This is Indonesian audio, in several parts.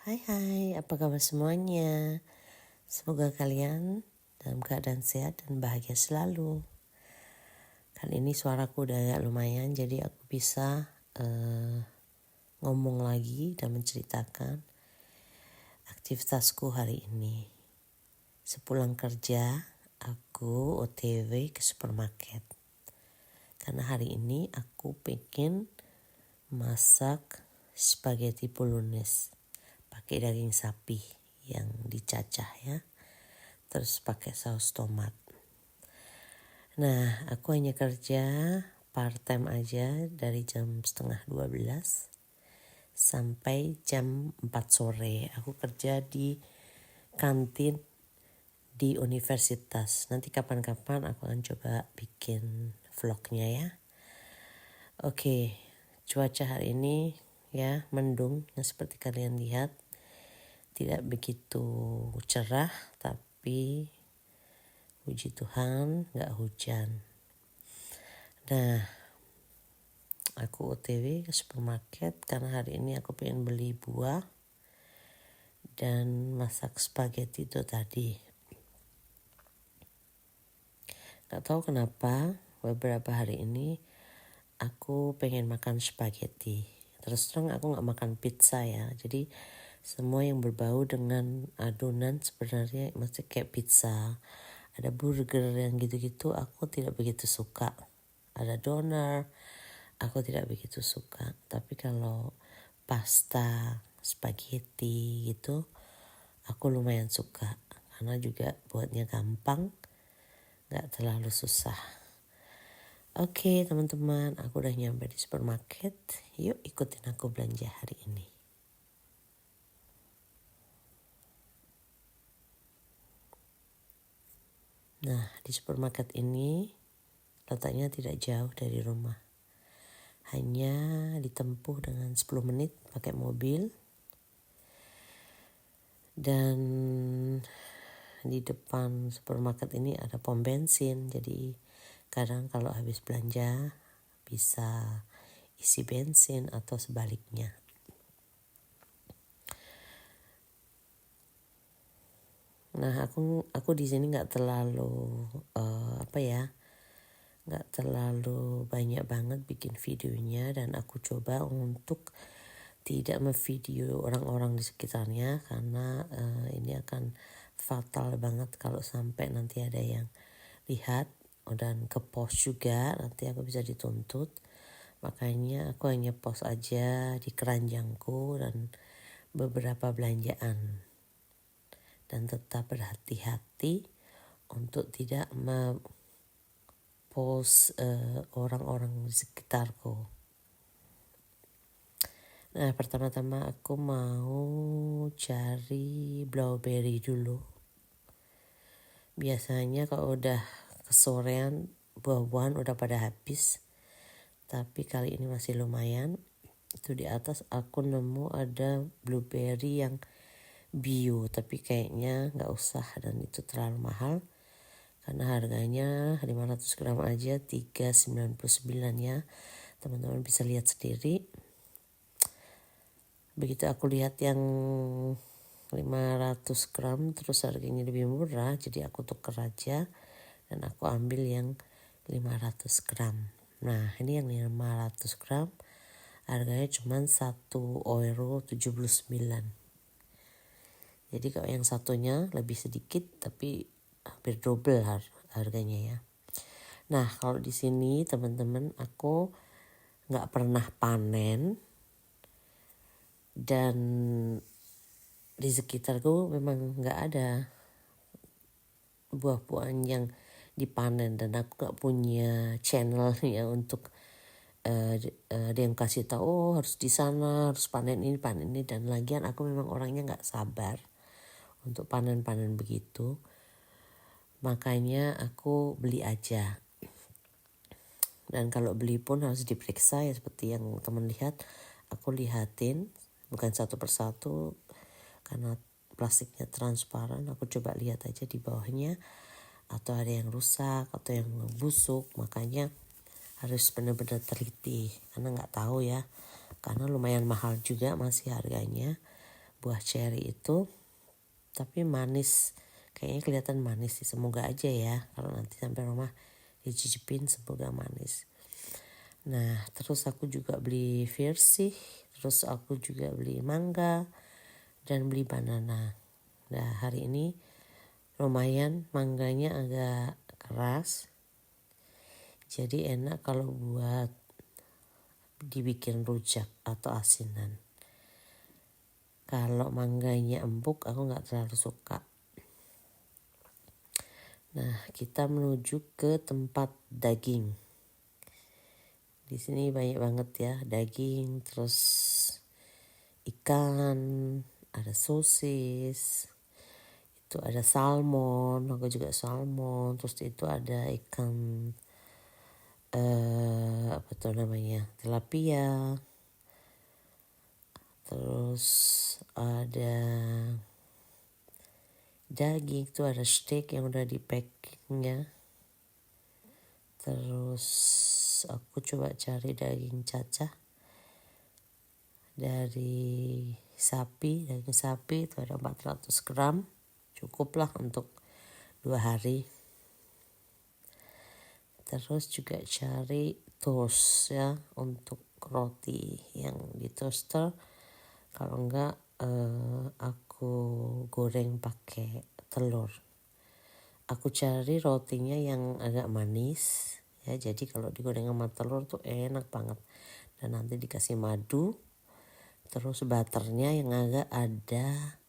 Hai, apa kabar semuanya? Semoga kalian dalam keadaan sehat dan bahagia selalu. Kali ini suaraku udah agak lumayan, jadi aku bisa ngomong lagi dan menceritakan aktivitasku hari ini. Sepulang kerja, aku OTW ke supermarket. Karena hari ini aku pengen masak spaghetti bolognese pakai daging sapi yang dicacah ya. Terus pakai saus tomat. Nah, aku hanya kerja part time aja dari jam 11:30 sampai jam 4 sore. Aku kerja di kantin di universitas. Nanti kapan-kapan aku akan coba bikin vlognya ya. Oke, cuaca hari ini ya mendung. Nah, seperti kalian lihat tidak begitu cerah, tapi puji Tuhan gak hujan. Nah, aku OTW ke supermarket karena hari ini aku pengen beli buah dan masak spaghetti itu tadi. Gak tahu kenapa beberapa hari ini aku pengen makan spaghetti. Terus terang aku gak makan pizza ya. Jadi semua yang berbau dengan adonan sebenarnya masih kayak pizza. Ada burger yang gitu-gitu aku tidak begitu suka. Ada doner, aku tidak begitu suka. Tapi kalau pasta, spaghetti gitu, aku lumayan suka. Karena juga buatnya gampang, gak terlalu susah. Oke teman-teman, aku udah nyampe di supermarket. Yuk ikutin aku belanja hari ini. Nah, di supermarket ini letaknya tidak jauh dari rumah. Hanya ditempuh dengan 10 menit pakai mobil. Dan di depan supermarket ini ada pom bensin. Jadi kadang kalau habis belanja bisa isi bensin atau sebaliknya. Nah, aku di sini nggak terlalu nggak terlalu banyak banget bikin videonya, dan aku coba untuk tidak memvideo orang-orang di sekitarnya karena ini akan fatal banget kalau sampai nanti ada yang lihat dan ke post juga, nanti aku bisa dituntut. Makanya aku hanya post aja di keranjangku dan beberapa belanjaan. Dan tetap berhati-hati untuk tidak post orang-orang di sekitarku. Nah, pertama-tama aku mau cari blueberry dulu. Biasanya kalau udah kesorean buah-buahan udah pada habis. Tapi kali ini masih lumayan. Itu di atas aku nemu ada blueberry yang bio, tapi kayaknya gak usah dan itu terlalu mahal. Karena harganya 500 gram aja 3,99 ya. Teman-teman bisa lihat sendiri. Begitu aku lihat yang 500 gram terus harganya lebih murah, jadi aku tuker aja dan aku ambil yang 500 gram. Nah, ini yang 500 gram harganya cuma 1,79 €. Jadi kalau yang satunya lebih sedikit tapi hampir double harganya ya. Nah, kalau di sini teman-teman aku nggak pernah panen dan di sekitarku memang nggak ada buah-buahan yang dipanen, dan aku nggak punya channel ya untuk dia yang kasih tahu harus di sana harus panen ini dan lagian aku memang orangnya nggak sabar untuk panen begitu. Makanya aku beli aja. Dan kalau beli pun harus diperiksa ya, seperti yang teman lihat. Aku lihatin bukan satu persatu karena plastiknya transparan. Aku coba lihat aja di bawahnya atau ada yang rusak atau yang busuk. Makanya harus benar-benar teliti karena nggak tahu ya. Karena lumayan mahal juga masih harganya. buah cherry itu, tapi manis, kayaknya kelihatan manis sih. Semoga aja ya kalau nanti sampai rumah dicicipin, semoga manis. Nah terus aku juga beli Versi, terus aku juga beli mangga dan beli banana. Nah hari ini lumayan mangganya agak keras, jadi enak kalau buat dibikin rujak atau asinan. Kalau mangganya empuk aku nggak terlalu suka. Nah kita menuju ke tempat daging. Di sini banyak banget ya daging, terus ikan, ada sosis, itu ada salmon, aku juga salmon, terus itu ada ikan apa tuh namanya, tilapia, terus ada daging, itu ada steak yang udah di packingnya. Terus aku coba cari daging cacah dari sapi, daging sapi itu ada 400 gram, cukup lah untuk 2 hari. Terus juga cari toast ya untuk roti yang di toaster. Kalau enggak aku goreng pakai telur. Aku cari rotinya yang agak manis ya, jadi kalau digoreng sama telur tuh enak banget. Dan nanti dikasih madu, terus butternya yang agak ada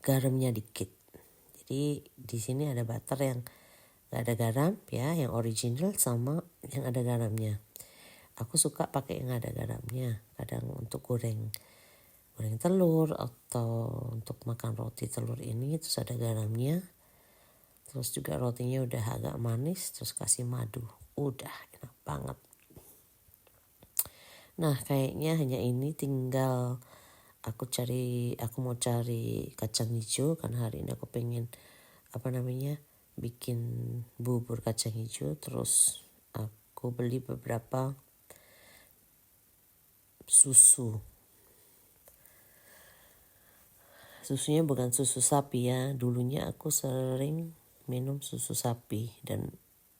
garamnya dikit. Jadi di sini ada butter yang gak ada garam ya, yang original sama yang ada garamnya. Aku suka pakai yang ada garamnya, kadang untuk goreng telur atau untuk makan roti telur ini terus ada garamnya. Terus juga rotinya udah agak manis, terus kasih madu, udah enak banget. Nah kayaknya hanya ini, tinggal aku mau cari kacang hijau karena hari ini aku pengen bikin bubur kacang hijau. Terus aku beli beberapa susunya bukan susu sapi ya, dulunya aku sering minum susu sapi dan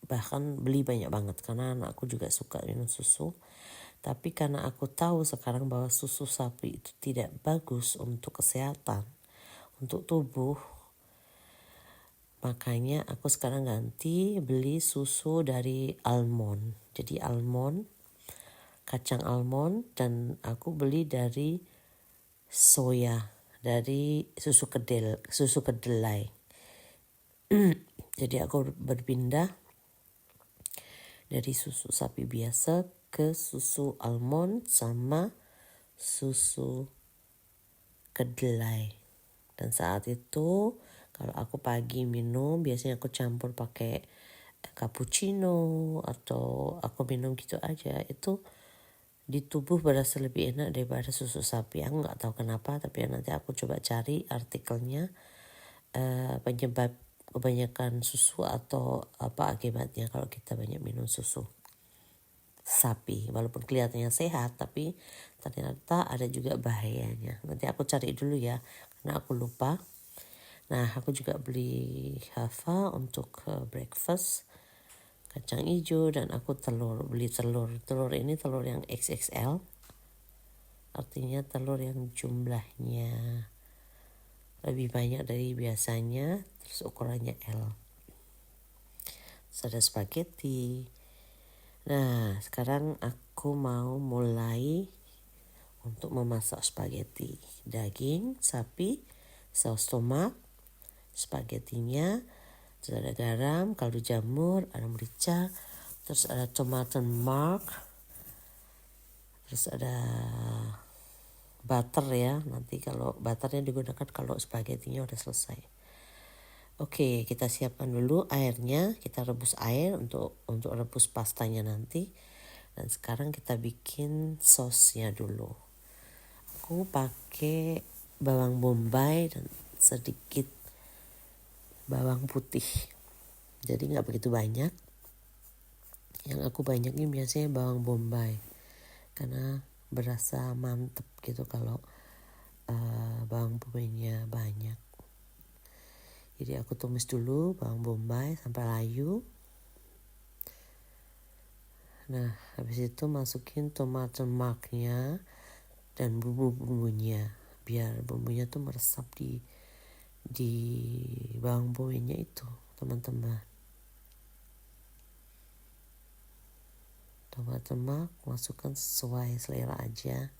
bahkan beli banyak banget karena anakku juga suka minum susu. Tapi karena aku tahu sekarang bahwa susu sapi itu tidak bagus untuk kesehatan, untuk tubuh, makanya aku sekarang ganti beli susu dari almond. Jadi almond, kacang almond, dan aku beli dari soya, dari susu kedelai. Jadi aku berpindah dari susu sapi biasa ke susu almond sama susu kedelai. Dan saat itu kalau aku pagi minum biasanya aku campur pakai cappuccino atau aku minum gitu aja, itu di tubuh berasa lebih enak daripada susu sapi. Aku nggak tahu kenapa, tapi nanti aku coba cari artikelnya penyebab kebanyakan susu atau apa akibatnya kalau kita banyak minum susu sapi. Walaupun kelihatannya sehat, tapi ternyata ada juga bahayanya. Nanti aku cari dulu ya, karena aku lupa. Nah aku juga beli Hava untuk breakfast, kacang hijau, dan aku beli telur ini telur yang XXL, artinya telur yang jumlahnya lebih banyak dari biasanya, terus ukurannya L. Terus ada spaghetti. Nah sekarang aku mau mulai untuk memasak spaghetti. Daging sapi, saus tomat, spagettinya, terus ada garam, kaldu jamur, ada merica, terus ada tomato mark, terus ada butter ya. Nanti kalau butternya digunakan kalau spagettinya udah selesai. Oke, kita siapkan dulu airnya. Kita rebus air untuk rebus pastanya nanti. Dan sekarang kita bikin sosnya dulu. Aku pakai bawang bombay dan sedikit bawang putih. Jadi nggak begitu banyak. Yang aku banyakin biasanya bawang bombay, karena berasa mantep gitu kalau bawang bombay-nya banyak. Jadi aku tumis dulu bawang bombay sampai layu. Nah, habis itu masukin tomat lemaknya dan bumbu-bumbunya biar bumbunya tuh meresap di bawang bombay-nya itu, teman-teman. Tomat lemak masukkan sesuai selera aja.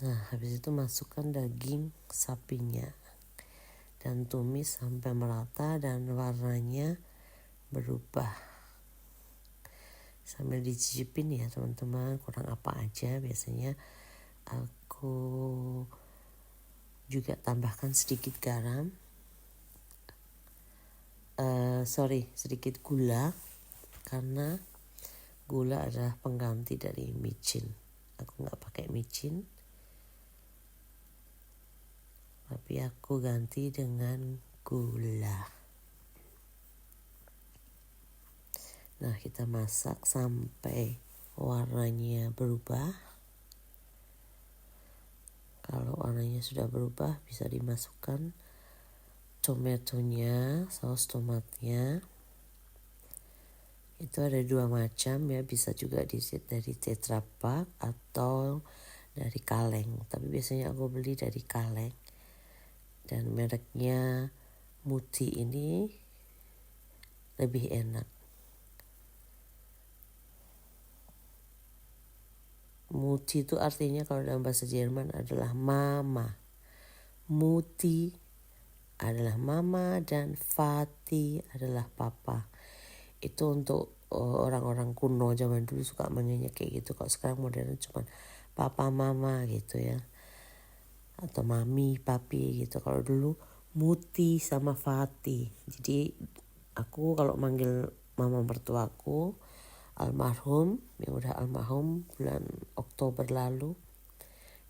Nah, habis itu masukkan daging sapinya dan tumis sampai merata dan warnanya berubah. Sambil dicicipin ya teman-teman, kurang apa aja. Biasanya aku juga tambahkan sedikit garam, sedikit gula, karena gula adalah pengganti dari micin. Aku nggak pakai micin, tapi aku ganti dengan gula. Nah, kita masak sampai warnanya berubah. Kalau warnanya sudah berubah, bisa dimasukkan tomatonya, saus tomatnya. Itu ada 2 macam ya, bisa juga dari Tetra Pak atau dari kaleng. Tapi biasanya aku beli dari kaleng. Dan mereknya Muti ini lebih enak. Muti itu artinya kalau dalam bahasa Jerman adalah mama. Muti adalah mama dan Fati adalah papa. Itu untuk orang-orang kuno zaman dulu suka manggilnya kayak gitu. Kalau sekarang modern cuma papa mama gitu ya. Atau mami, papi gitu. Kalau dulu Muti sama Fati. Jadi aku kalau manggil mama mertuaku almarhum, yang udah almarhum bulan Oktober lalu,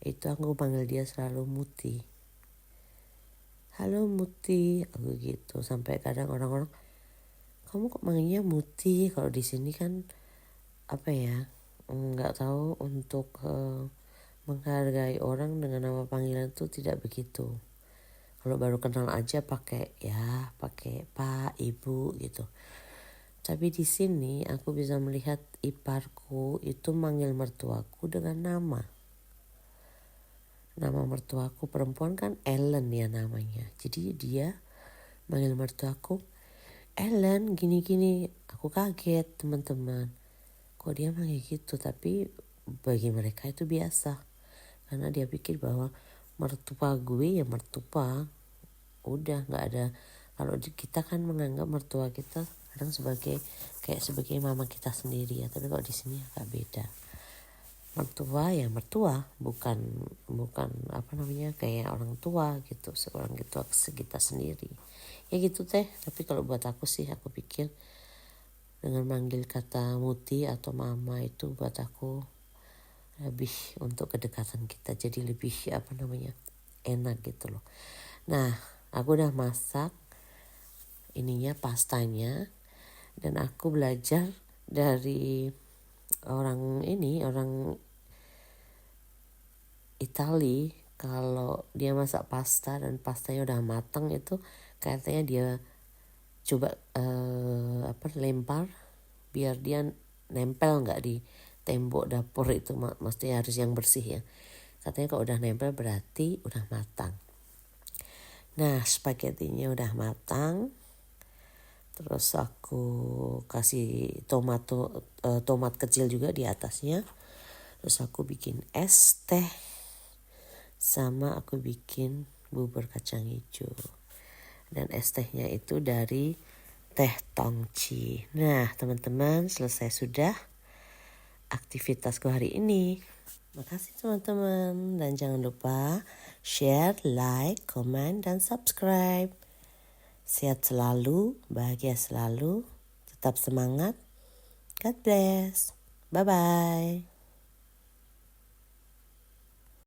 itu aku panggil dia selalu Muti. Halo Muti, aku gitu. Sampai kadang orang-orang, kamu kok manggilnya Muti? Kalau di sini kan apa ya, nggak tahu untuk menghargai orang dengan nama panggilan itu tidak begitu. Kalau baru kenal aja pakai Pak, Ibu gitu. Tapi di sini aku bisa melihat iparku itu manggil mertuaku dengan nama. Nama mertuaku perempuan kan Ellen ya namanya. Jadi dia manggil mertuaku, Ellen gini-gini. Aku kaget teman-teman. Kok dia manggil gitu? Tapi bagi mereka itu biasa. Karena dia pikir bahwa mertua gue ya mertua. Udah gak ada. Kalau kita kan menganggap mertua kita kadang sebagai mama kita sendiri ya. Tapi kalau di sini agak beda. Mertua ya mertua, bukan kayak orang tua gitu, seorang gitu kita sendiri. Ya gitu teh. Tapi kalau buat aku sih, aku pikir dengan manggil kata Muti atau mama itu buat aku lebih untuk kedekatan kita, jadi lebih enak gitu loh. Nah, aku udah masak ininya, pastanya, dan aku belajar dari orang Itali. Kalau dia masak pasta dan pastanya udah matang itu katanya dia coba lempar biar dia nempel nggak di tembok dapur itu, mesti harus yang bersih ya. Katanya kalau udah nempel berarti udah matang. Nah, spagettinya udah matang. Terus aku kasih tomat kecil juga di atasnya. Terus aku bikin es teh sama aku bikin bubur kacang hijau. Dan es tehnya itu dari teh Tongci. Nah, teman-teman, selesai sudah aktivitasku hari ini. Makasih teman-teman, dan jangan lupa share, like, komen, dan subscribe. Sehat selalu, bahagia selalu, tetap semangat. God bless. Bye-bye.